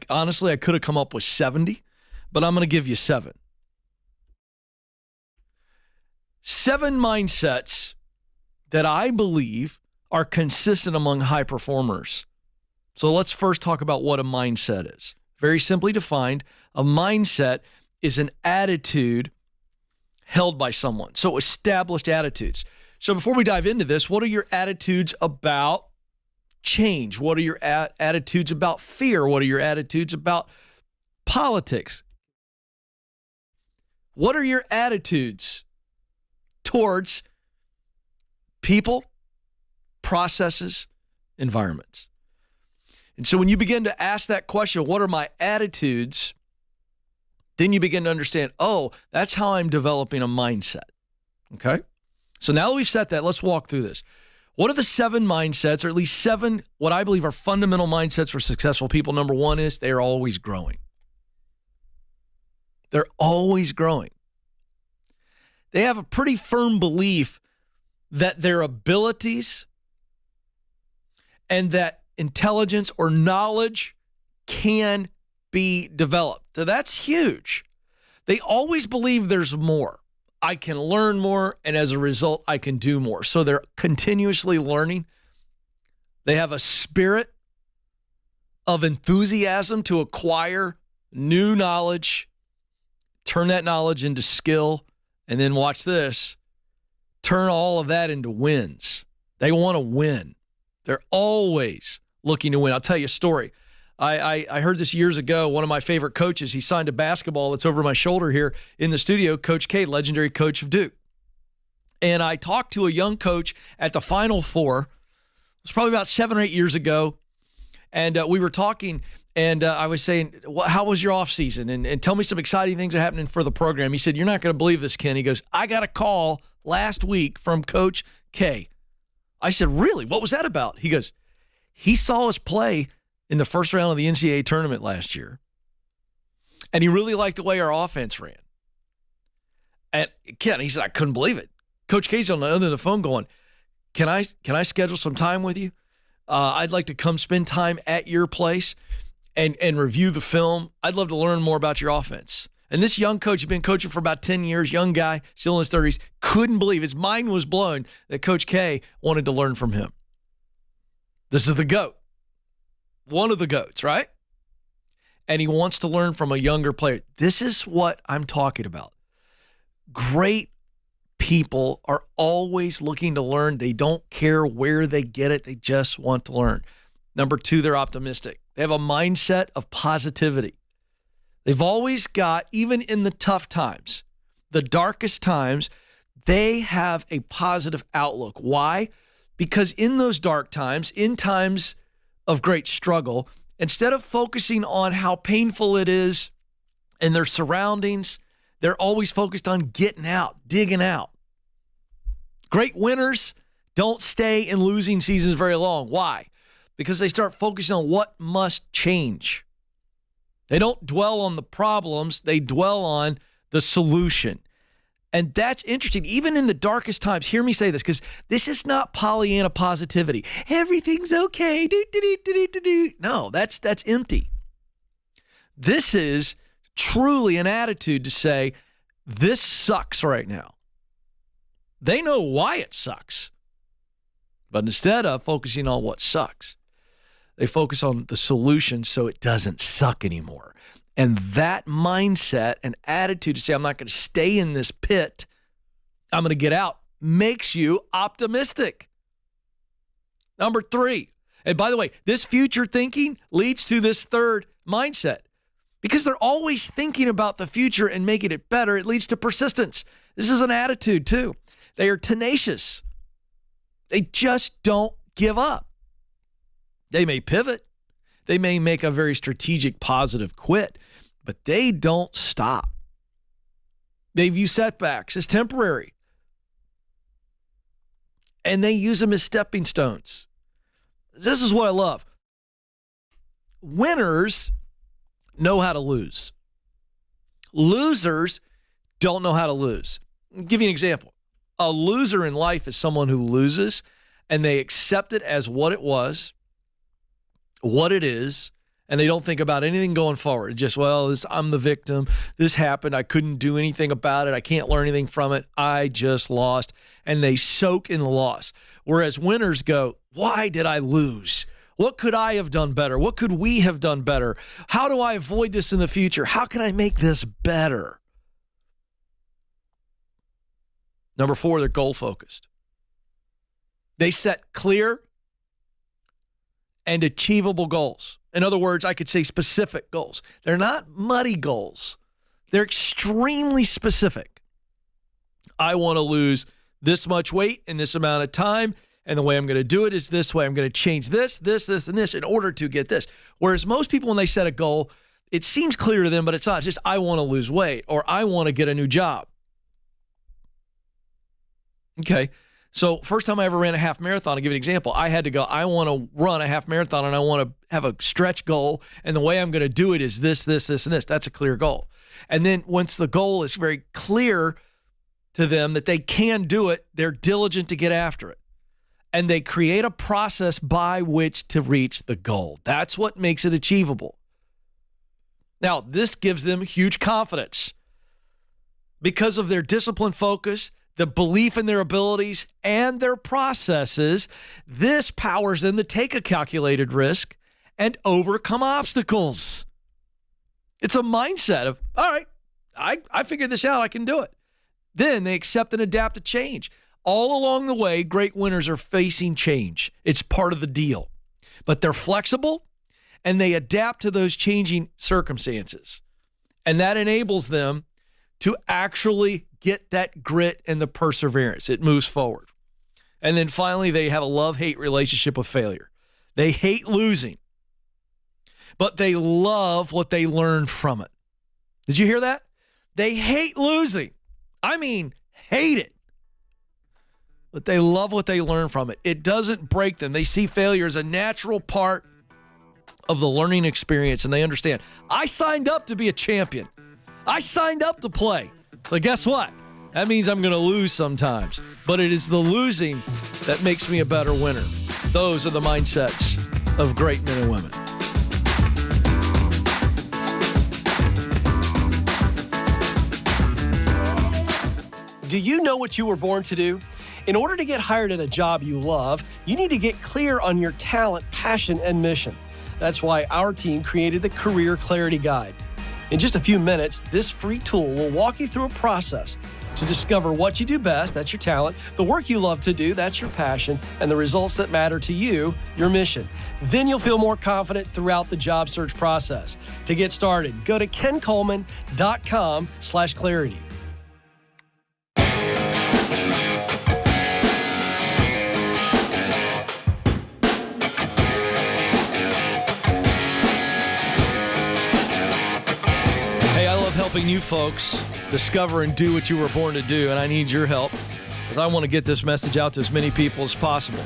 Honestly, I could have come up with 70, but I'm going to give you 7. 7 mindsets that I believe are consistent among high performers. So let's first talk about what a mindset is. Very simply defined, a mindset is an attitude held by someone. So established attitudes. So before we dive into this, what are your attitudes about change? What are your attitudes about fear? What are your attitudes about politics? What are your attitudes towards people, processes, environments? And so when you begin to ask that question, what are my attitudes? Then you begin to understand, oh, that's how I'm developing a mindset. Okay? So now that we've set that, let's walk through this. What are the 7 mindsets, or at least 7, what I believe are fundamental mindsets for successful people? Number 1 is they're always growing. They're always growing. They have a pretty firm belief that their abilities and that intelligence or knowledge can be developed. So that's huge. They always believe there's more. I can learn more, and as a result, I can do more. So they're continuously learning. They have a spirit of enthusiasm to acquire new knowledge, turn that knowledge into skill, and then watch this, turn all of that into wins. They want to win. They're always looking to win. I'll tell you a story. I heard this years ago. One of my favorite coaches, he signed a basketball that's over my shoulder here in the studio, Coach K, legendary coach of Duke. And I talked to a young coach at the Final Four. It was probably about 7 or 8 years ago. And we were talking, and I was saying, well, how was your off season? And tell me some exciting things that are happening for the program. He said, you're not going to believe this, Ken. He goes, I got a call last week from Coach K. I said, really? What was that about? He goes, he saw us play in the first round of the NCAA tournament last year, and he really liked the way our offense ran. And Ken, he said, I couldn't believe it. Coach K's on the other end of the phone going, can I schedule some time with you? I'd like to come spend time at your place and review the film. I'd love to learn more about your offense. And this young coach had been coaching for about 10 years, young guy, still in his 30s, couldn't believe, his mind was blown that Coach K wanted to learn from him. This is the GOAT. One of the GOATs, right? And he wants to learn from a younger player. This is what I'm talking about. Great people are always looking to learn. They don't care where they get it. They just want to learn. Number 2, they're optimistic. They have a mindset of positivity. They've always got, even in the tough times, the darkest times, they have a positive outlook. Why? Because in those dark times, in times of great struggle, instead of focusing on how painful it is and their surroundings, they're always focused on getting out, digging out. Great winners don't stay in losing seasons very long. Why? Because they start focusing on what must change. They don't dwell on the problems, they dwell on the solution. And that's interesting. Even in the darkest times, hear me say this, because this is not Pollyanna positivity. Everything's okay. No, that's empty. This is truly an attitude to say, this sucks right now. They know why it sucks. But instead of focusing on what sucks, they focus on the solution so it doesn't suck anymore. And that mindset and attitude to say, I'm not going to stay in this pit, I'm going to get out, makes you optimistic. Number 3, and by the way, this future thinking leads to this third mindset. Because they're always thinking about the future and making it better, it leads to persistence. This is an attitude too. They are tenacious. They just don't give up. They may pivot. They may make a very strategic, positive quit, but they don't stop. They view setbacks as temporary, and they use them as stepping stones. This is what I love. Winners know how to lose. Losers don't know how to lose. I'll give you an example. A loser in life is someone who loses, and they accept it as what it was, what it is, And they don't think about anything going forward. Just, I'm the victim. This happened. I couldn't do anything about it. I can't learn anything from it. I just lost. And they soak in the loss. Whereas winners go, why did I lose? What could I have done better? What could we have done better? How do I avoid this in the future? How can I make this better? Number 4, they're goal-focused. They set clear and achievable goals. In other words, I could say specific goals. They're not muddy goals. They're extremely specific. I want to lose this much weight in this amount of time, and the way I'm going to do it is this way. I'm going to change this, and this in order to get this. Whereas most people, when they set a goal, it seems clear to them, but it's not. It's just, I want to lose weight, or I want to get a new job. Okay. So first time I ever ran a half marathon, to give you an example, I had to go, I want to run a half marathon and I want to have a stretch goal. And the way I'm going to do it is this, and this. That's a clear goal. And then once the goal is very clear to them that they can do it, they're diligent to get after it. And they create a process by which to reach the goal. That's what makes it achievable. Now, this gives them huge confidence because of their discipline focus, the belief in their abilities and their processes. This powers them to take a calculated risk and overcome obstacles. It's a mindset of, all right, I figured this out. I can do it. Then they accept and adapt to change. All along the way, great winners are facing change. It's part of the deal. But they're flexible and they adapt to those changing circumstances. And that enables them to actually get that grit and the perseverance. It moves forward. And then finally, they have a love-hate relationship with failure. They hate losing, but they love what they learn from it. Did you hear that? They hate losing. I mean, hate it. But they love what they learn from it. It doesn't break them. They see failure as a natural part of the learning experience, and they understand, I signed up to be a champion. I signed up to play. So guess what? That means I'm going to lose sometimes. But it is the losing that makes me a better winner. Those are the mindsets of great men and women. Do you know what you were born to do? In order to get hired at a job you love, you need to get clear on your talent, passion, and mission. That's why our team created the Career Clarity Guide. In just a few minutes, this free tool will walk you through a process to discover what you do best, that's your talent, the work you love to do, that's your passion, and the results that matter to you, your mission. Then you'll feel more confident throughout the job search process. To get started, go to kencoleman.com/clarity. Helping you folks discover and do what you were born to do, and I need your help because I want to get this message out to as many people as possible.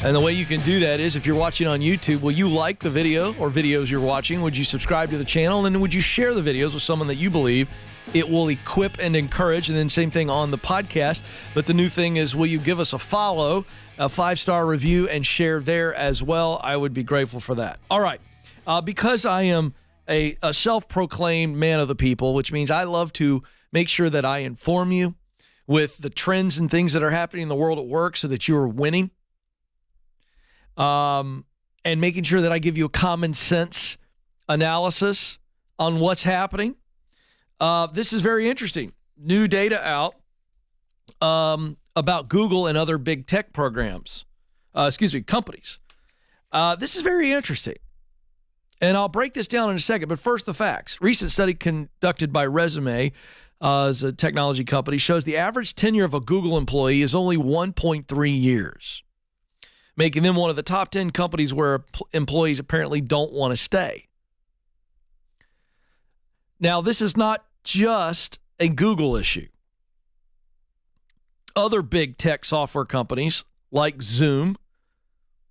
And the way you can do that is, if you're watching on YouTube, will you like the video or videos you're watching? Would you subscribe to the channel? And then would you share the videos with someone that you believe it will equip and encourage? And then same thing on the podcast. But the new thing is, will you give us a follow, a 5-star review, and share there as well? I would be grateful for that. All right. Because I am a self-proclaimed man of the people, which means I love to make sure that I inform you with the trends and things that are happening in the world at work so that you are winning. And making sure that I give you a common sense analysis on what's happening. This is very interesting. New data out about Google and other big tech companies. This is very interesting. And I'll break this down in a second, but first the facts. Recent study conducted by Ramsey, as a technology company, shows the average tenure of a Google employee is only 1.3 years, making them one of the top 10 companies where employees apparently don't want to stay. Now, this is not just a Google issue. Other big tech software companies like Zoom,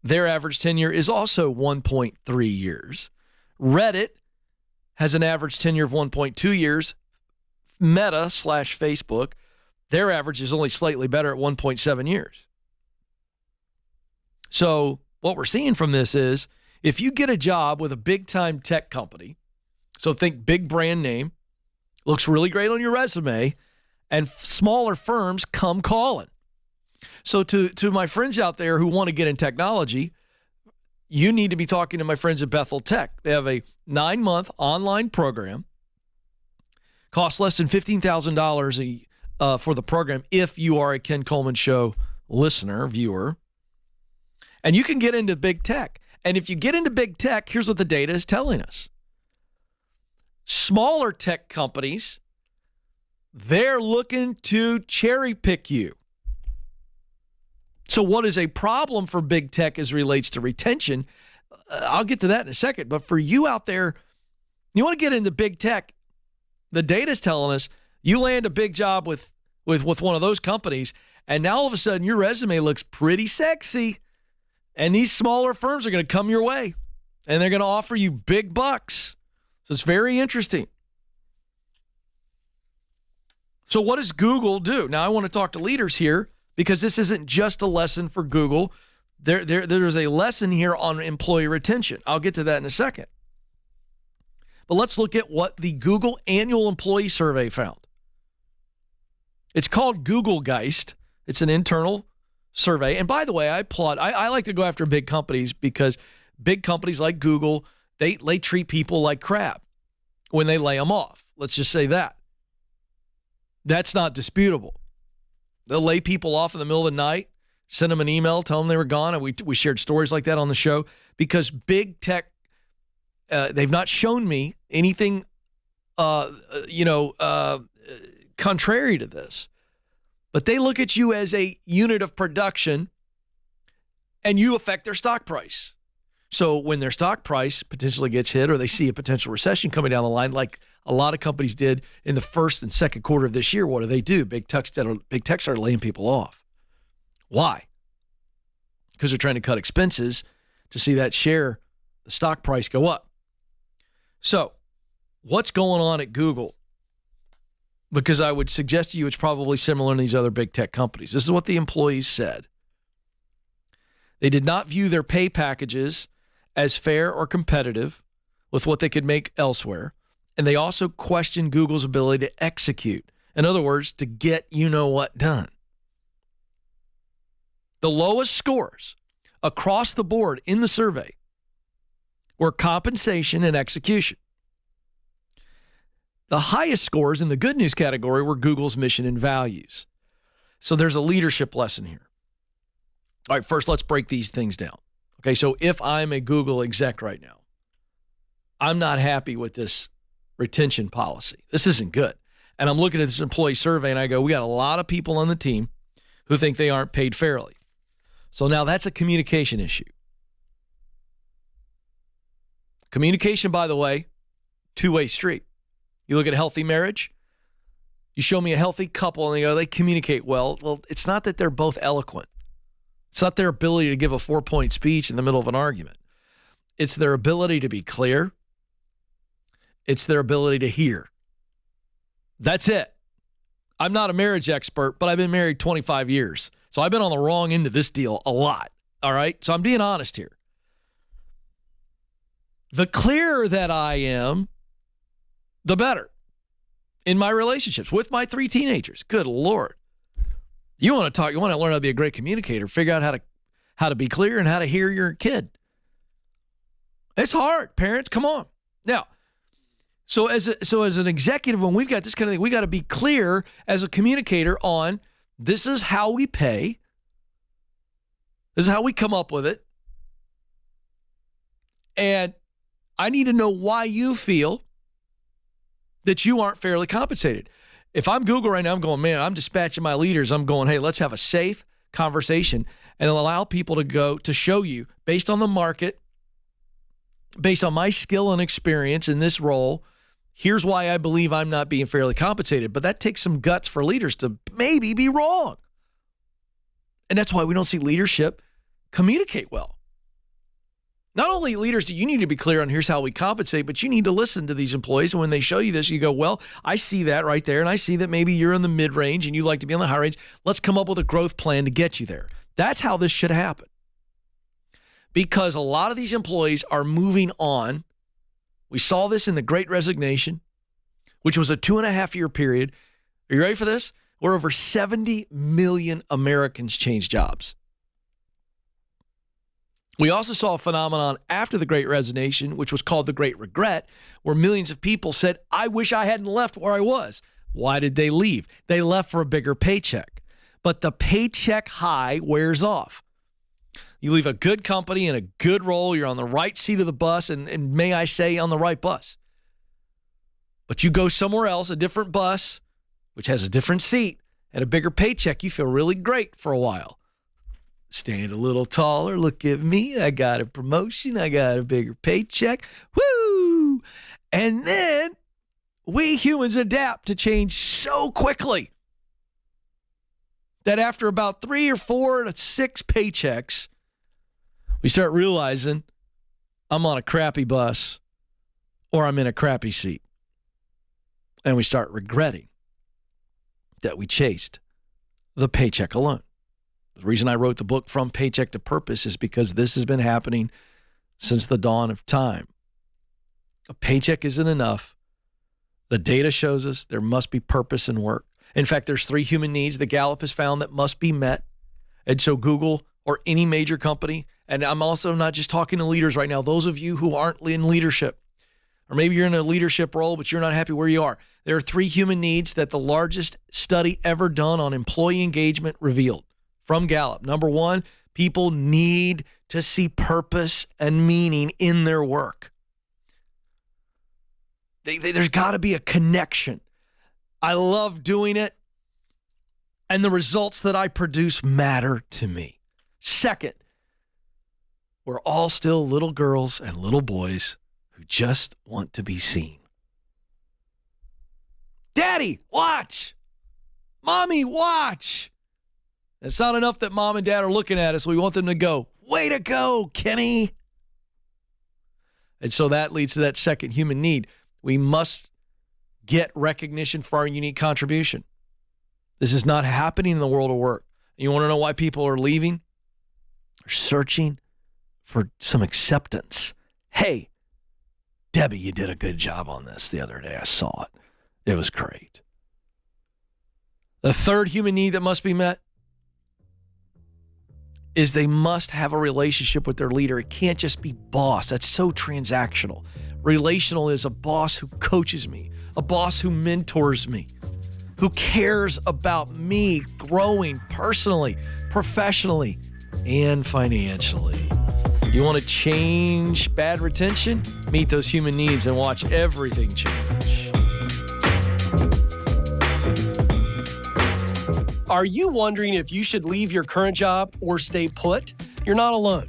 their average tenure is also 1.3 years. Reddit has an average tenure of 1.2 years. Meta/Facebook, their average is only slightly better at 1.7 years. So what we're seeing from this is If you get a job with a big-time tech company, so think big brand name, looks really great on your resume, and smaller firms come calling. So to my friends out there who want to get in technology, you need to be talking to my friends at Bethel Tech. They have a 9-month online program. Costs less than $15,000 for the program if you are a Ken Coleman Show listener, viewer. And you can get into big tech. And if you get into big tech, here's what the data is telling us. Smaller tech companies, they're looking to cherry pick you. So what is a problem for big tech as relates to retention? I'll get to that in a second. But for you out there, you want to get into big tech, the data's telling us you land a big job with one of those companies, and now all of a sudden your resume looks pretty sexy, and these smaller firms are going to come your way, and they're going to offer you big bucks. So it's very interesting. So what does Google do? Now I want to talk to leaders here, because this isn't just a lesson for Google. There's a lesson here on employee retention. I'll get to that in a second. But let's look at what the Google annual employee survey found. It's called Google Geist. It's an internal survey. And by the way, I applaud. I like to go after big companies because big companies like Google, they treat people like crap when they lay them off. Let's just say that. That's not disputable. They'll lay people off in the middle of the night, send them an email, tell them they were gone. And we shared stories like that on the show because big tech, they've not shown me anything, contrary to this. But they look at you as a unit of production and you affect their stock price. So when their stock price potentially gets hit or they see a potential recession coming down the line, like a lot of companies did in the first and second quarter of this year, what do? Big tech started laying people off. Why? Because they're trying to cut expenses to see that share, the stock price go up. So what's going on at Google? Because I would suggest to you it's probably similar in these other big tech companies. This is what the employees said. They did not view their pay packages as fair or competitive with what they could make elsewhere. And they also questioned Google's ability to execute. In other words, to get you-know-what done. The lowest scores across the board in the survey were compensation and execution. The highest scores in the good news category were Google's mission and values. So there's a leadership lesson here. All right, first let's break these things down. Okay, so if I'm a Google exec right now, I'm not happy with this retention policy. This isn't good. And I'm looking at this employee survey and I go, we got a lot of people on the team who think they aren't paid fairly. So now that's a communication issue. Communication, by the way, two-way street. You look at a healthy marriage, you show me a healthy couple and they communicate well. Well, it's not that they're both eloquent. It's not their ability to give a 4-point speech in the middle of an argument. It's their ability to be clear. It's their ability to hear. That's it. I'm not a marriage expert, but I've been married 25 years. So I've been on the wrong end of this deal a lot. All right? So I'm being honest here. The clearer that I am, the better in my relationships with my 3 teenagers. Good Lord. You want to learn how to be a great communicator, figure out how to be clear and how to hear your kid. It's hard, parents. Come on. Now, so as an executive, when we've got this kind of thing, we got to be clear as a communicator on this is how we pay. This is how we come up with it. And I need to know why you feel that you aren't fairly compensated. If I'm Google right now, I'm going, man, I'm dispatching my leaders. I'm going, hey, let's have a safe conversation and allow people to go to show you based on the market, based on my skill and experience in this role, here's why I believe I'm not being fairly compensated. But that takes some guts for leaders to maybe be wrong. And that's why we don't see leadership communicate well. Not only leaders do you need to be clear on here's how we compensate, but you need to listen to these employees. And when they show you this, you go, well, I see that right there. And I see that maybe you're in the mid-range and you like to be on the high range. Let's come up with a growth plan to get you there. That's how this should happen. because a lot of these employees are moving on. We saw this in the Great Resignation, which was a 2.5-year period. Are you ready for this? Where over 70 million Americans changed jobs. We also saw a phenomenon after the Great Resignation, which was called the Great Regret, where millions of people said, I wish I hadn't left where I was. Why did they leave? They left for a bigger paycheck. But the paycheck high wears off. You leave a good company in a good role, you're on the right seat of the bus, and may I say, on the right bus. But you go somewhere else, a different bus, which has a different seat, and a bigger paycheck, you feel really great for a while. Stand a little taller, look at me, I got a promotion, I got a bigger paycheck, woo! And then we humans adapt to change so quickly that after about 3 or 4 to 6 paychecks, we start realizing I'm on a crappy bus or I'm in a crappy seat. And we start regretting that we chased the paycheck alone. The reason I wrote the book From Paycheck to Purpose is because this has been happening since the dawn of time. A paycheck isn't enough. The data shows us there must be purpose in work. In fact, there's 3 human needs that Gallup has found that must be met. And so Google or any major company, and I'm also not just talking to leaders right now, those of you who aren't in leadership, or maybe you're in a leadership role, but you're not happy where you are. There are 3 human needs that the largest study ever done on employee engagement revealed from Gallup. Number 1, people need to see purpose and meaning in their work. There's got to be a connection. I love doing it, and the results that I produce matter to me. Second, we're all still little girls and little boys who just want to be seen. Daddy, watch. Mommy, watch. It's not enough that mom and dad are looking at us. We want them to go, way to go, Kenny. And so that leads to that second human need. We must get recognition for our unique contribution. This is not happening in the world of work. You want to know why people are leaving? They're searching for some acceptance. Hey, Debbie, you did a good job on this the other day. I saw it. It was great. The third human need that must be met is they must have a relationship with their leader. It can't just be boss. That's so transactional. Relational is a boss who coaches me, a boss who mentors me, who cares about me growing personally, professionally, and financially. You want to change bad retention? Meet those human needs and watch everything change. Are you wondering if you should leave your current job or stay put? You're not alone.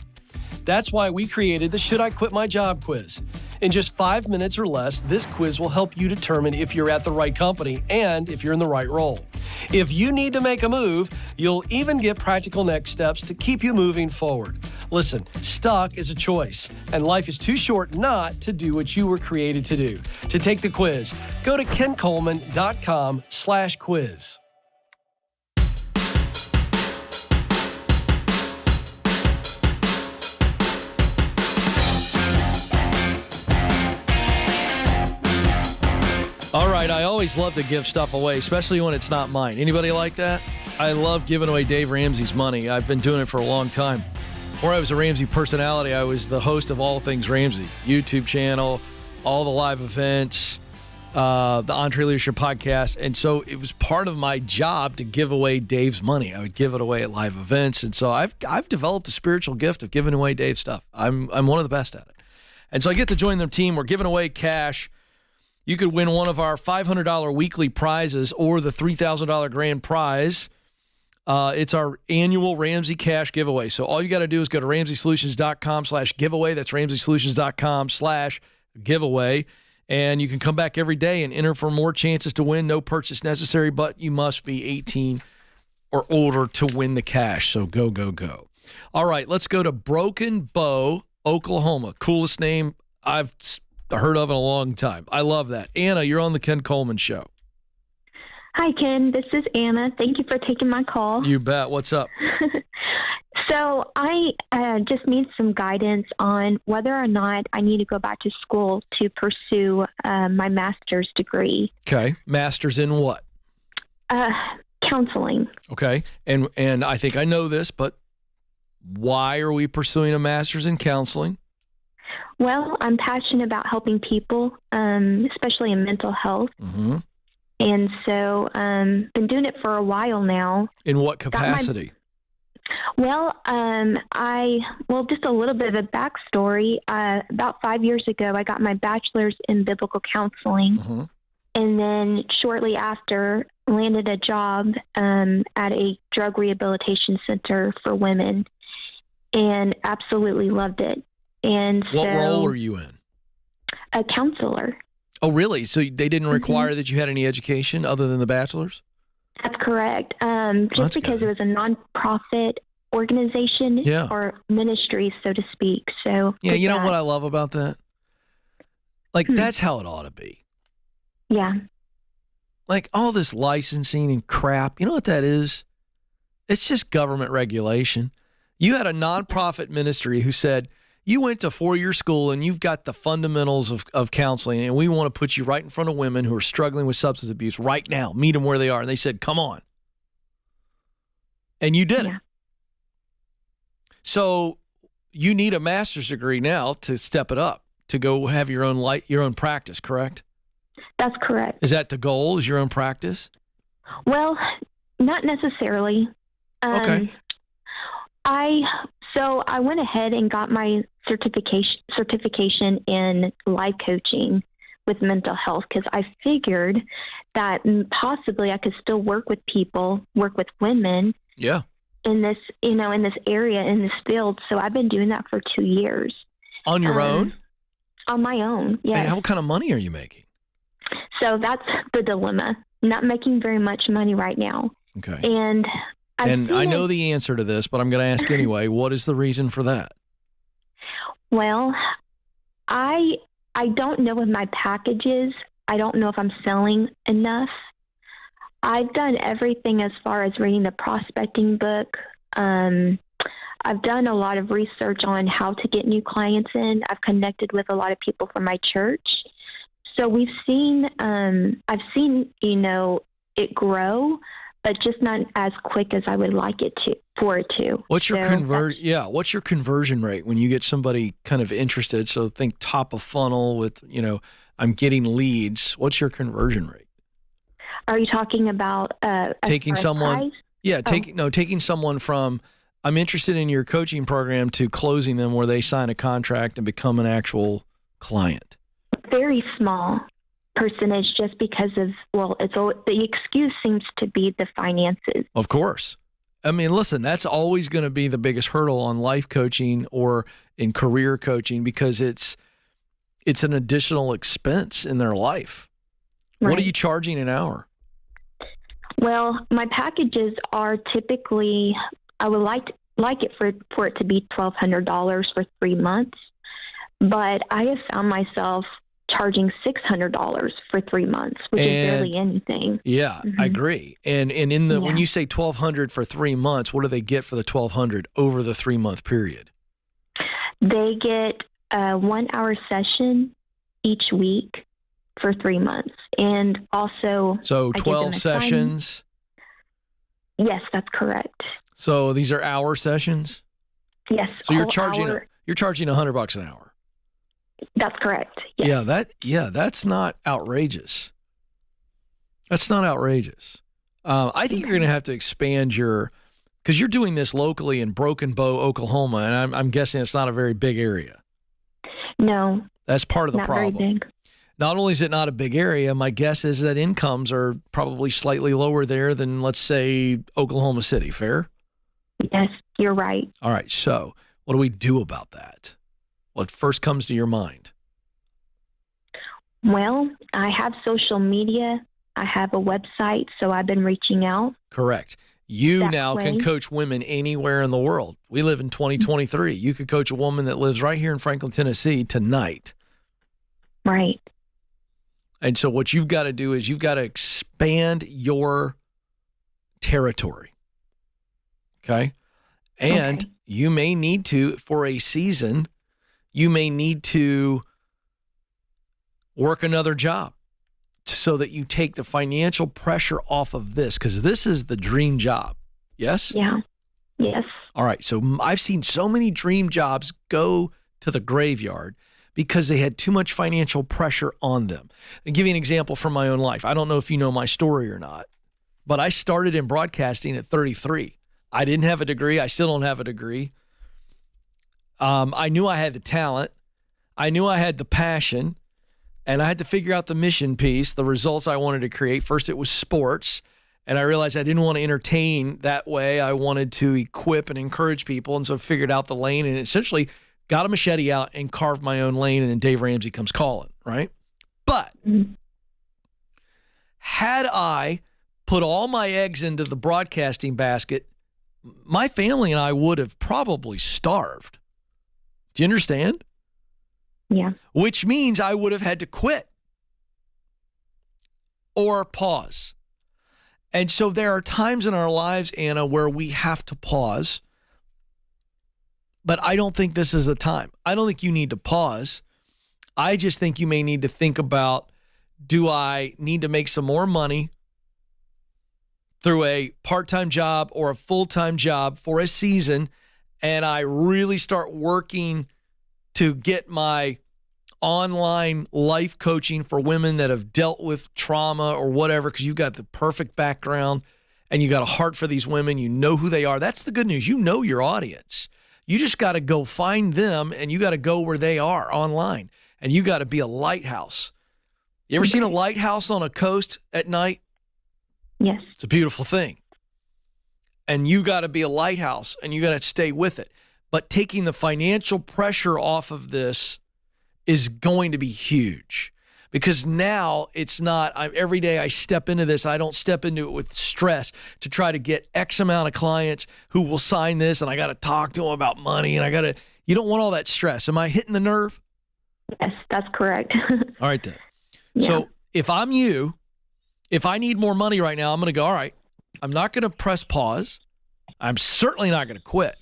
That's why we created the Should I Quit My Job quiz. In just 5 minutes or less, this quiz will help you determine if you're at the right company and if you're in the right role. If you need to make a move, you'll even get practical next steps to keep you moving forward. Listen, stuck is a choice, and life is too short not to do what you were created to do. To take the quiz, go to kencoleman.com/quiz. All right, I always love to give stuff away, especially when it's not mine. Anybody like that? I love giving away Dave Ramsey's money. I've been doing it for a long time. Before I was a Ramsey personality, I was the host of All Things Ramsey, YouTube channel, all the live events, the EntreLeadership podcast. And so it was part of my job to give away Dave's money. I would give it away at live events. And so I've developed a spiritual gift of giving away Dave's stuff. I'm one of the best at it. And so I get to join their team. We're giving away cash. You could win one of our $500 weekly prizes or the $3,000 grand prize. It's our annual Ramsey Cash giveaway. So all you got to do is go to RamseySolutions.com/giveaway. That's RamseySolutions.com/giveaway. And you can come back every day and enter for more chances to win. No purchase necessary, but you must be 18 or older to win the cash. So go, go, go. All right, let's go to Broken Bow, Oklahoma. Coolest name I've heard of in a long time. I love that. Anna, you're on the Ken Coleman Show. Hi, Ken. This is Anna. Thank you for taking my call. You bet. What's up? So I just need some guidance on whether or not I need to go back to school to pursue my master's degree. Okay. Master's in what? Counseling. Okay. And I think I know this, but why are we pursuing a master's in counseling? Well, I'm passionate about helping people, especially in mental health. Mm-hmm. And so been doing it for a while now. In what capacity? Just a little bit of a backstory. About 5 years ago, I got my bachelor's in biblical counseling. Mm-hmm. And then shortly after, landed a job at a drug rehabilitation center for women and absolutely loved it. And what role were you in? A counselor. Oh, really? So they didn't require that you had any education other than the bachelor's? That's correct. Just because good. it was a nonprofit organization or ministry, so to speak. So yeah, you know what I love about that? Like, that's how it ought to be. Yeah. Like, all this licensing and crap, you know what that is? It's just government regulation. You had a nonprofit ministry who said, you went to 4-year school and you've got the fundamentals of counseling, and we want to put you right in front of women who are struggling with substance abuse right now. Meet them where they are. And they said, come on. And you did it. So you need a master's degree now to step it up, to go have your own practice, correct? That's correct. Is that the goal, is your own practice? Well, not necessarily. Okay. So I went ahead and got my certification in life coaching with mental health because I figured that possibly I could still work with people, work with women. Yeah. In this, in this area, in this field. So I've been doing that for 2 years. On your own? On my own, yes. And what kind of money are you making? So that's the dilemma. Not making very much money right now. Okay. And I know the answer to this, but I'm going to ask anyway. What is the reason for that? Well, I don't know with my packages. I don't know if I'm selling enough. I've done everything as far as reading the prospecting book. I've done a lot of research on how to get new clients in. I've connected with a lot of people from my church. So I've seen, it grow, but just not as quick as I would like it for it to. What's your What's your conversion rate when you get somebody kind of interested? So think top of funnel with, I'm getting leads. What's your conversion rate? Are you talking about taking someone? Price? Yeah, taking someone from I'm interested in your coaching program to closing them where they sign a contract and become an actual client. Very small percentage, just because of the excuse seems to be the finances. Of course. I mean, listen, that's always going to be the biggest hurdle on life coaching or in career coaching because it's an additional expense in their life. Right. What are you charging an hour? Well, my packages are typically, I would like it for it to be $1,200 for 3 months, but I have found myself charging $600 for 3 months, which is barely anything. Yeah, I agree. And when you say $1,200 for 3 months, what do they get for the $1,200 over the 3 month period? They get a 1 hour session each week for 3 months, and also 12 sessions. Yes, that's correct. So these are hour sessions. Yes. So you're charging $100 an hour. That's correct. Yes. That's not outrageous. That's not outrageous. I think you're going to have to expand because you're doing this locally in Broken Bow, Oklahoma, and I'm guessing it's not a very big area. No. That's part of the problem. Not very big. Not only is it not a big area, my guess is that incomes are probably slightly lower there than, let's say, Oklahoma City. Fair? Yes, you're right. All right. So what do we do about that? What first comes to your mind? Well, I have social media. I have a website, so I've been reaching out. Correct. You now can coach women anywhere in the world. We live in 2023. You could coach a woman that lives right here in Franklin, Tennessee tonight. Right. And so what you've got to do is you've got to expand your territory. Okay? And you may need to, for a season, you may need to work another job so that you take the financial pressure off of this, because this is the dream job. Yes? Yeah. Yes. All right. So I've seen so many dream jobs go to the graveyard because they had too much financial pressure on them. I'll give you an example from my own life. I don't know if you know my story or not, but I started in broadcasting at 33. I didn't have a degree. I still don't have a degree. I knew I had the talent. I knew I had the passion. And I had to figure out the mission piece, the results I wanted to create. First, it was sports. And I realized I didn't want to entertain that way. I wanted to equip and encourage people. And so figured out the lane and essentially got a machete out and carved my own lane. And then Dave Ramsey comes calling, right? But had I put all my eggs into the broadcasting basket, my family and I would have probably starved. Do you understand? Yeah. Which means I would have had to quit or pause. And so there are times in our lives, Anna, where we have to pause. But I don't think this is the time. I don't think you need to pause. I just think you may need to think about, do I need to make some more money through a part-time job or a full-time job for a season, and I really start working to get my online life coaching for women that have dealt with trauma or whatever, because you've got the perfect background and you got a heart for these women. You know who they are. That's the good news. You know your audience. You just got to go find them, and you got to go where they are online, and you got to be a lighthouse. You ever seen a lighthouse on a coast at night? Yes. It's a beautiful thing. And you got to be a lighthouse, and you got to stay with it. But taking the financial pressure off of this is going to be huge, because now it's not, every day I step into this, I don't step into it with stress to try to get X amount of clients who will sign this, and I got to talk to them about money, and you don't want all that stress. Am I hitting the nerve? Yes, that's correct. All right then. Yeah. So if I'm you, if I need more money right now, I'm going to go, all right, I'm not going to press pause. I'm certainly not going to quit,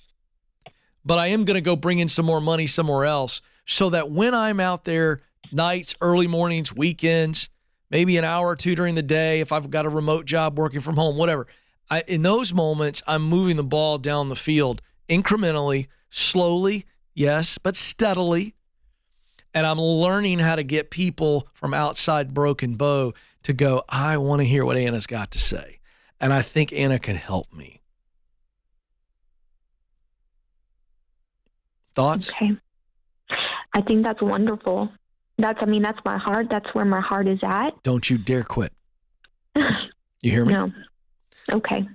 but I am going to go bring in some more money somewhere else, so that when I'm out there nights, early mornings, weekends, maybe an hour or two during the day, if I've got a remote job working from home, whatever, in those moments, I'm moving the ball down the field incrementally, slowly, yes, but steadily. And I'm learning how to get people from outside Broken Bow to go, I want to hear what Anna's got to say. And I think Anna can help me. Thoughts? Okay. I think that's wonderful. That's my heart. That's where my heart is at. Don't you dare quit. You hear me? No. Okay.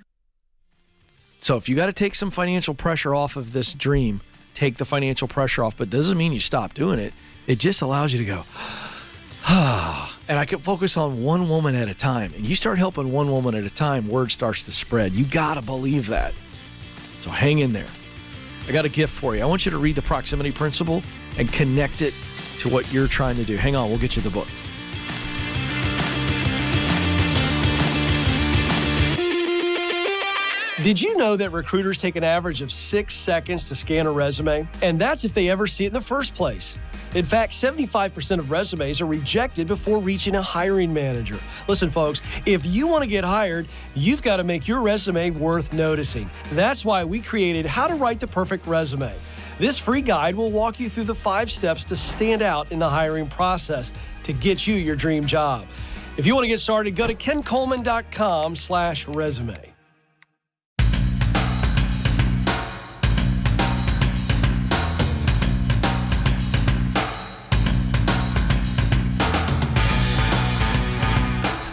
So if you got to take some financial pressure off of this dream, take the financial pressure off, but doesn't mean you stop doing it. It just allows you to go, and I can focus on one woman at a time. And you start helping one woman at a time, word starts to spread. You got to believe that. So hang in there. I got a gift for you. I want you to read the proximity principle and connect it to what you're trying to do. Hang on, we'll get you the book. Did you know that recruiters take an average of 6 seconds to scan a resume? And that's if they ever see it in the first place. In fact, 75% of resumes are rejected before reaching a hiring manager. Listen, folks, if you want to get hired, you've got to make your resume worth noticing. That's why we created How to Write the Perfect Resume. This free guide will walk you through the 5 steps to stand out in the hiring process to get you your dream job. If you want to get started, go to kencoleman.com/resume.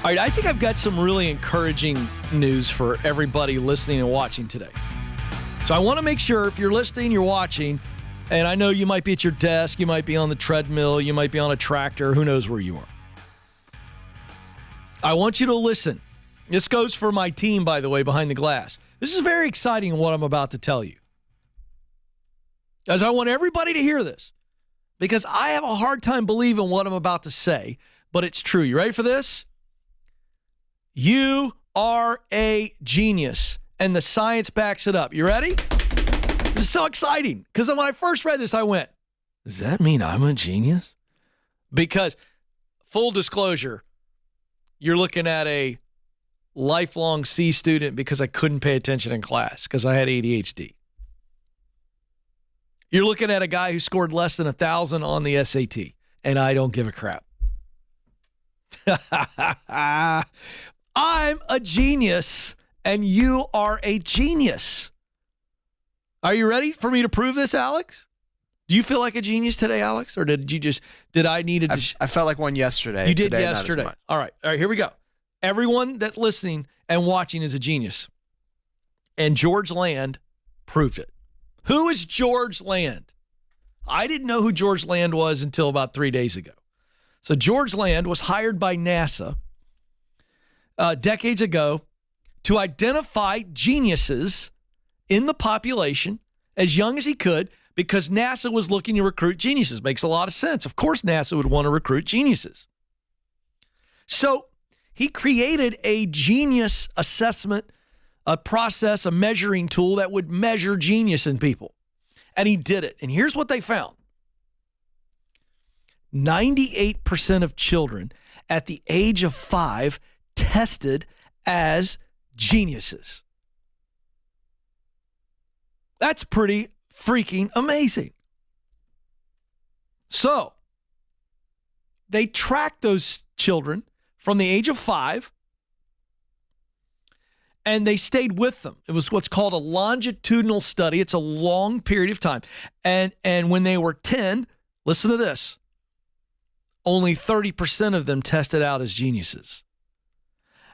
All right, I think I've got some really encouraging news for everybody listening and watching today. So I want to make sure if you're listening, you're watching, and I know you might be at your desk, you might be on the treadmill, you might be on a tractor, who knows where you are. I want you to listen. This goes for my team, by the way, behind the glass. This is very exciting what I'm about to tell you, as I want everybody to hear this, because I have a hard time believing what I'm about to say, but it's true. You ready for this? You are a genius, and the science backs it up. You ready? It's so exciting because when I first read this, I went, does that mean I'm a genius? Because, full disclosure, you're looking at a lifelong C student because I couldn't pay attention in class because I had ADHD. You're looking at a guy who scored less than 1,000 on the SAT, and I don't give a crap. I'm a genius, and you are a genius. Are you ready for me to prove this, Alex? Do you feel like a genius today, Alex? Or did I need to... I felt like one yesterday. You did today, yesterday. All right, here we go. Everyone that's listening and watching is a genius. And George Land proved it. Who is George Land? I didn't know who George Land was until about 3 days ago. So George Land was hired by NASA decades ago to identify geniuses in the population as young as he could because NASA was looking to recruit geniuses. Makes a lot of sense. Of course, NASA would want to recruit geniuses. So he created a genius assessment, a process, a measuring tool that would measure genius in people. And he did it. And here's what they found. 98% of children at the age of 5 tested as geniuses. That's pretty freaking amazing. So they tracked those children from the age of 5, and they stayed with them. It was what's called a longitudinal study. It's a long period of time. And when they were 10, listen to this, only 30% of them tested out as geniuses.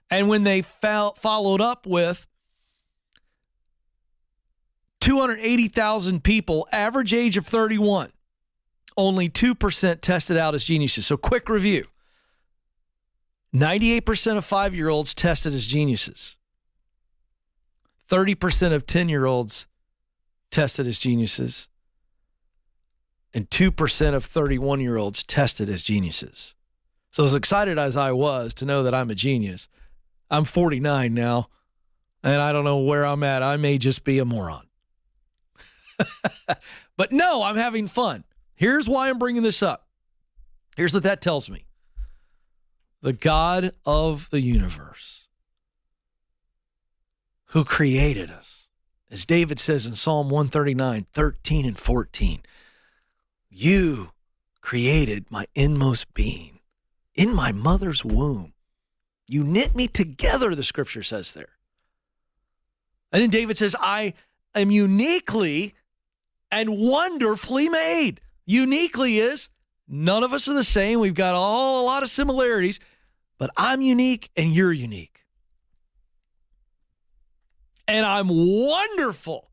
And when they followed up with 280,000 people, average age of 31, only 2% tested out as geniuses. So quick review. 98% of 5-year-olds tested as geniuses. 30% of 10-year-olds tested as geniuses. And 2% of 31-year-olds tested as geniuses. So as excited as I was to know that I'm a genius, I'm 49 now, and I don't know where I'm at. I may just be a moron. But no, I'm having fun. Here's why I'm bringing this up. Here's what that tells me. The God of the universe, who created us, as David says in Psalm 139, 13 and 14, you created my inmost being. In my mother's womb, you knit me together, the scripture says there. And then David says, I am uniquely and wonderfully made. Uniquely is none of us are the same. We've got a lot of similarities, but I'm unique and you're unique. And I'm wonderful.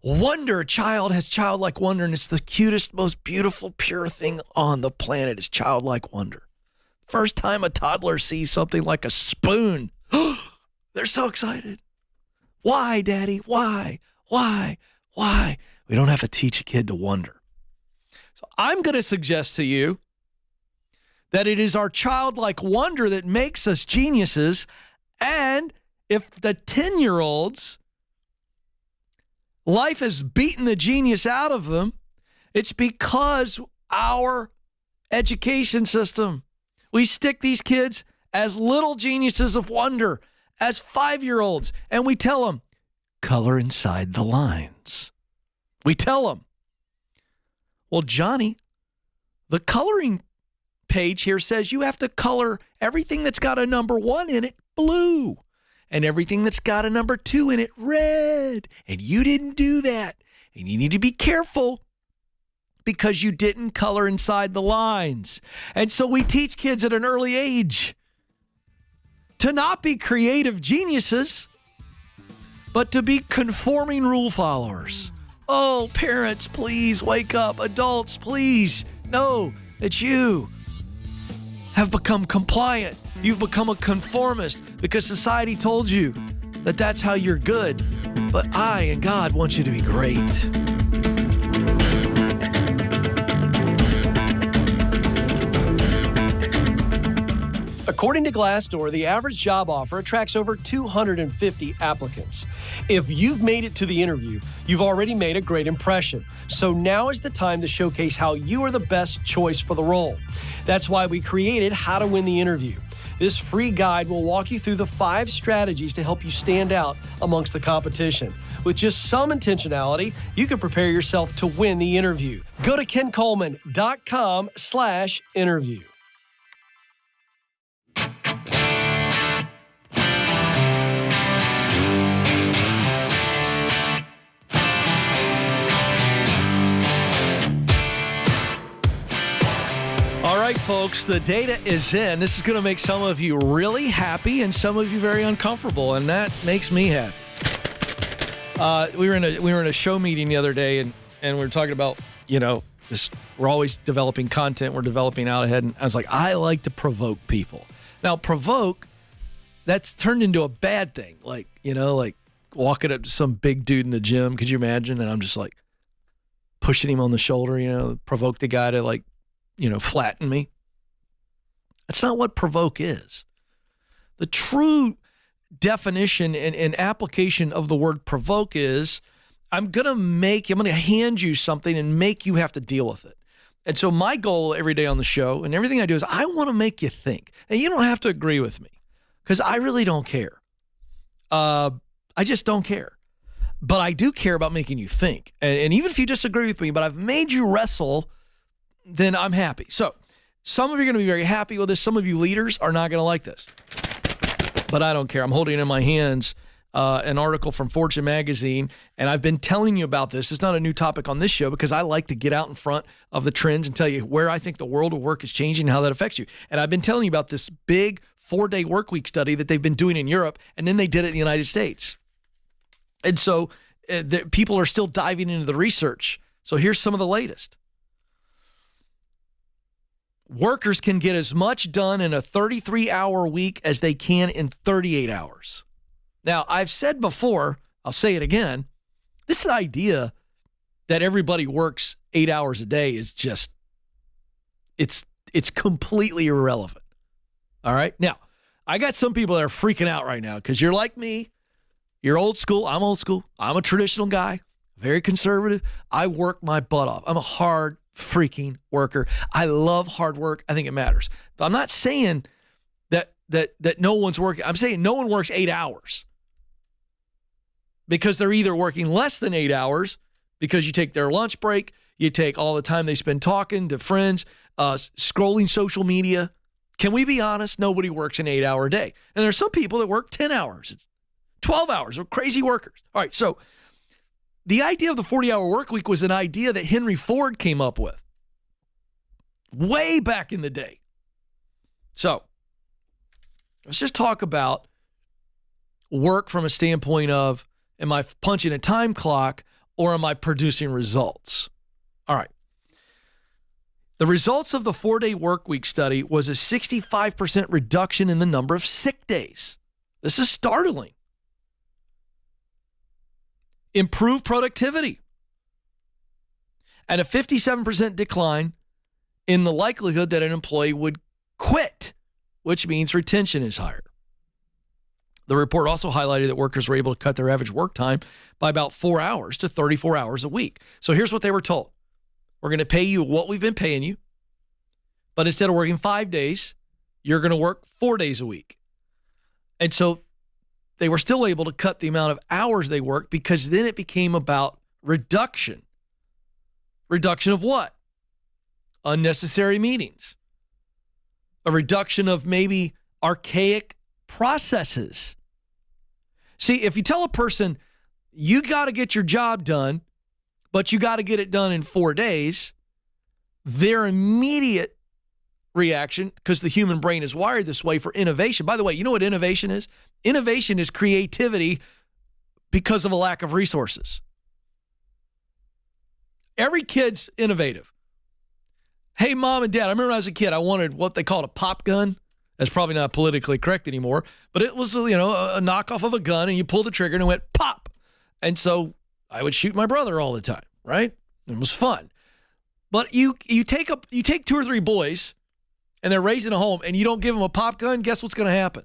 Wonder, a child has childlike wonder, and it's the cutest, most beautiful, pure thing on the planet is childlike wonder. First time a toddler sees something like a spoon, they're so excited. Why, Daddy? Why? We don't have to teach a kid to wonder. So I'm going to suggest to you that it is our childlike wonder that makes us geniuses. And if the 10-year-olds, life has beaten the genius out of them, it's because our education system, we stick these kids as little geniuses of wonder, as 5-year-olds, and we tell them, color inside the lines. We tell them, well, Johnny, the coloring page here says you have to color everything that's got a number 1 in it blue and everything that's got a number 2 in it red. And you didn't do that. And you need to be careful because you didn't color inside the lines. And so we teach kids at an early age to not be creative geniuses, but to be conforming rule followers. Oh, parents, please wake up. Adults, please know that you have become compliant. You've become a conformist because society told you that that's how you're good. But I and God want you to be great. According to Glassdoor, the average job offer attracts over 250 applicants. If you've made it to the interview, you've already made a great impression. So now is the time to showcase how you are the best choice for the role. That's why we created How to Win the Interview. This free guide will walk you through the 5 strategies to help you stand out amongst the competition. With just some intentionality, you can prepare yourself to win the interview. Go to kencoleman.com/interview. All right, folks, the data is in. This is going to make some of you really happy and some of you very uncomfortable, and that makes me happy. We were in a show meeting the other day, and we were talking about, we're always developing content. We're developing out ahead, and I was like, I like to provoke people. Now, provoke, that's turned into a bad thing. Like walking up to some big dude in the gym. Could you imagine? And I'm just like pushing him on the shoulder, provoke the guy to flatten me. That's not what provoke is. The true definition and application of the word provoke is I'm going to hand you something and make you have to deal with it. And so my goal every day on the show and everything I do is I want to make you think. And you don't have to agree with me because I really don't care. I just don't care. But I do care about making you think. And even if you disagree with me, but I've made you wrestle, then I'm happy. So some of you are going to be very happy with this. Some of you leaders are not going to like this. But I don't care. I'm holding in my hands an article from Fortune magazine, and I've been telling you about this. It's not a new topic on this show because I like to get out in front of the trends and tell you where I think the world of work is changing and how that affects you. And I've been telling you about this big 4-day work week study that they've been doing in Europe, and then they did it in the United States. And so people are still diving into the research. So here's some of the latest. Workers can get as much done in a 33-hour week as they can in 38 hours. Now, I've said before, I'll say it again, this idea that everybody works 8 hours a day is just, it's completely irrelevant. All right? Now, I got some people that are freaking out right now because you're like me. You're old school. I'm old school. I'm a traditional guy, very conservative. I work my butt off. I'm a hard freaking worker. I love hard work. I think it matters. But I'm not saying that no one's working. I'm saying no one works 8 hours because they're either working less than 8 hours because you take their lunch break, you take all the time they spend talking to friends, scrolling social media. Can we be honest? Nobody works an 8-hour day. And there's some people that work 10 hours, 12 hours. They're crazy workers. All right, so the idea of the 40-hour work week was an idea that Henry Ford came up with way back in the day. So let's just talk about work from a standpoint of, am I punching a time clock or am I producing results? All right. The results of the 4-day work week study was a 65% reduction in the number of sick days. This is startling. Improved productivity, and a 57% decline in the likelihood that an employee would quit, which means retention is higher. The report also highlighted that workers were able to cut their average work time by about 4 hours to 34 hours a week. So here's what they were told. We're going to pay you what we've been paying you, but instead of working 5 days, you're going to work 4 days a week. And so they were still able to cut the amount of hours they worked because then it became about reduction. Reduction of what? Unnecessary meetings. A reduction of maybe archaic processes. See, if you tell a person, you got to get your job done, but you got to get it done in 4 days, their immediate reaction, because the human brain is wired this way for innovation. By the way, you know what innovation is? Innovation is creativity because of a lack of resources. Every kid's innovative. Hey, mom and dad, I remember when I was a kid, I wanted what they called a pop gun. That's probably not politically correct anymore, but it was, a knockoff of a gun, and you pull the trigger and it went pop. And so I would shoot my brother all the time, right? It was fun. But you take 2 or 3 boys and they're raising a home and you don't give them a pop gun, guess what's going to happen?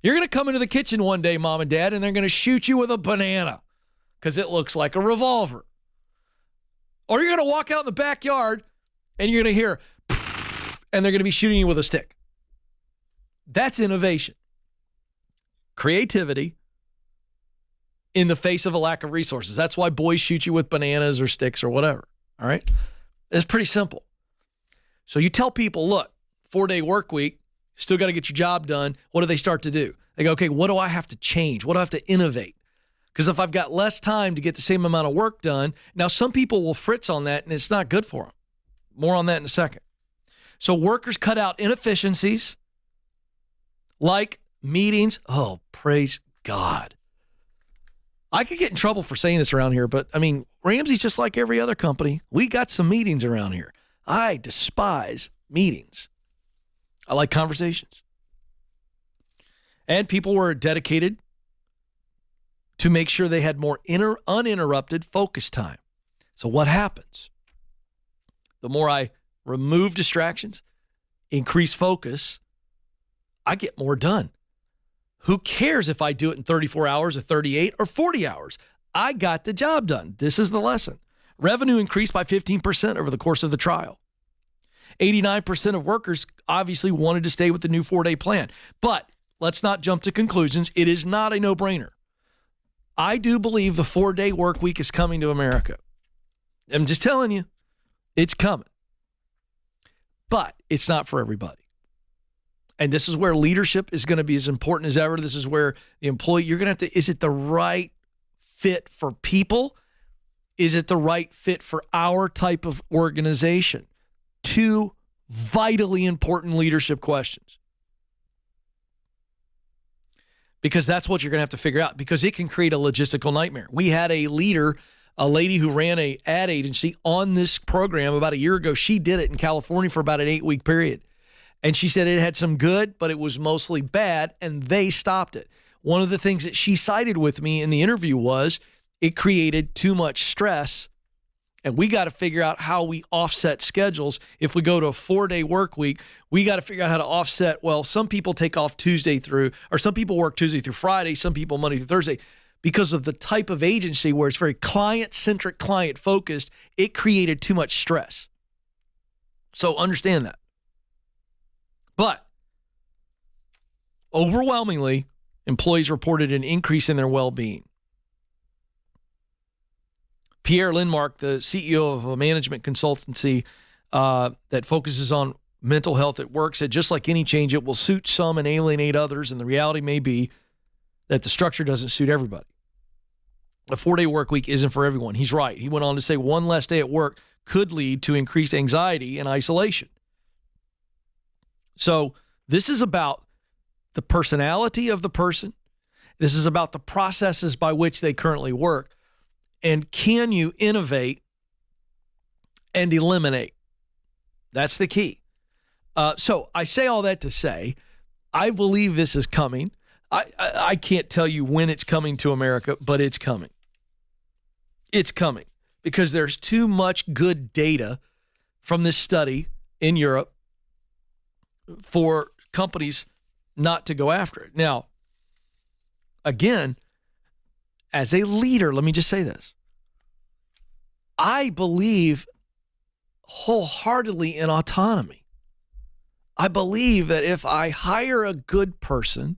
You're going to come into the kitchen one day, mom and dad, and they're going to shoot you with a banana because it looks like a revolver. Or you're going to walk out in the backyard and you're going to hear, and they're going to be shooting you with a stick. That's innovation. Creativity in the face of a lack of resources. That's why boys shoot you with bananas or sticks or whatever. All right? It's pretty simple. So you tell people, look, 4-day work week, still got to get your job done. What do they start to do? They go, okay, what do I have to change? What do I have to innovate? Because if I've got less time to get the same amount of work done, now some people will fritz on that and it's not good for them. More on that in a second. So workers cut out inefficiencies like meetings. Oh, praise God. I could get in trouble for saying this around here, but I mean, Ramsey's just like every other company. We got some meetings around here. I despise meetings. I like conversations. And people were dedicated to make sure they had more uninterrupted focus time. So what happens? The more I remove distractions, increase focus, I get more done. Who cares if I do it in 34 hours or 38 or 40 hours? I got the job done. This is the lesson. Revenue increased by 15% over the course of the trial. 89% of workers obviously wanted to stay with the new 4-day plan. But let's not jump to conclusions. It is not a no-brainer. I do believe the 4-day work week is coming to America. I'm just telling you, it's coming. But it's not for everybody. And this is where leadership is going to be as important as ever. This is where the employee, you're going to have to, is it the right fit for people? Is it the right fit for our type of organization? Two vitally important leadership questions. Because that's what you're going to have to figure out, because it can create a logistical nightmare. We had a leader, a lady who ran an ad agency on this program about a year ago. She did it in California for about an 8-week period. And she said it had some good, but it was mostly bad, and they stopped it. One of the things that she cited with me in the interview was it created too much stress, and we got to figure out how we offset schedules. If we go to a 4-day work week, we got to figure out how to offset. Well, some people take off some people work Tuesday through Friday, some people Monday through Thursday. Because of the type of agency where it's very client-centric, client-focused, it created too much stress. So understand that. But overwhelmingly, employees reported an increase in their well-being. Pierre Lindmark, the CEO of a management consultancy that focuses on mental health at work, said just like any change, it will suit some and alienate others, and the reality may be that the structure doesn't suit everybody. A 4-day work week isn't for everyone. He's right. He went on to say one less day at work could lead to increased anxiety and isolation. So this is about the personality of the person. This is about the processes by which they currently work. And can you innovate and eliminate? That's the key. So I say all that to say, I believe this is coming. I can't tell you when it's coming to America, but it's coming. It's coming because there's too much good data from this study in Europe for companies not to go after it. Now, again, as a leader, let me just say this. I believe wholeheartedly in autonomy. I believe that if I hire a good person,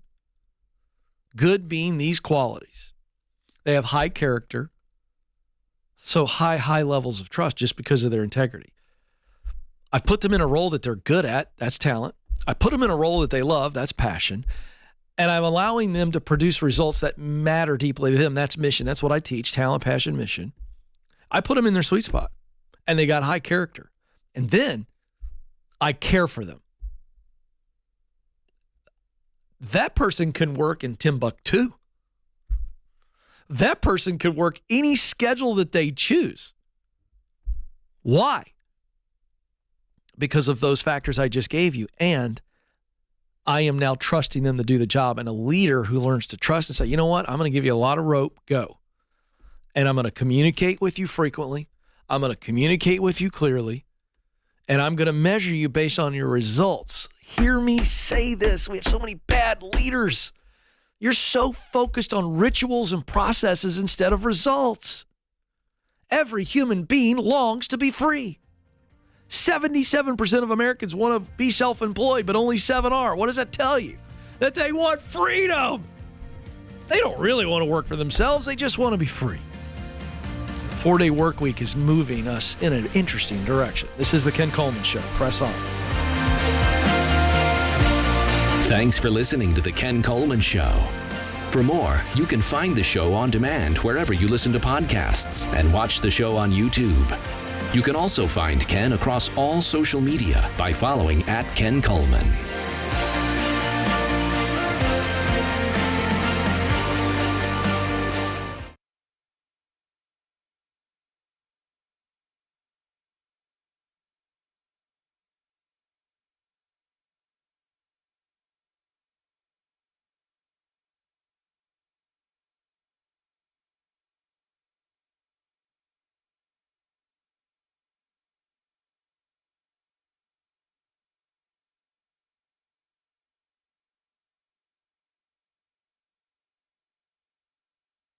good being these qualities, they have high character, so high levels of trust just because of their integrity. I've put them in a role that they're good at, that's talent. I put them in a role that they love, that's passion. And I'm allowing them to produce results that matter deeply to them. That's mission. That's what I teach, talent, passion, mission. I put them in their sweet spot, and they got high character. And then I care for them. That person can work in Timbuktu. That person could work any schedule that they choose. Why? Because of those factors I just gave you. And I am now trusting them to do the job. And a leader who learns to trust and say, you know what? I'm going to give you a lot of rope. Go. And I'm going to communicate with you frequently. I'm going to communicate with you clearly. and I'm going to measure you based on your results. Hear me say this. We have so many bad leaders. You're so focused on rituals and processes instead of results. Every human being longs to be free. 77% of Americans want to be self-employed, but only 7 are. What does that tell you? That they want freedom. They don't really want to work for themselves. They just want to be free. The 4-day work week is moving us in an interesting direction. This is the Ken Coleman Show. Press on. Thanks for listening to the Ken Coleman Show. For more, you can find the show on demand wherever you listen to podcasts and watch the show on YouTube. You can also find Ken across all social media by following @Ken Coleman.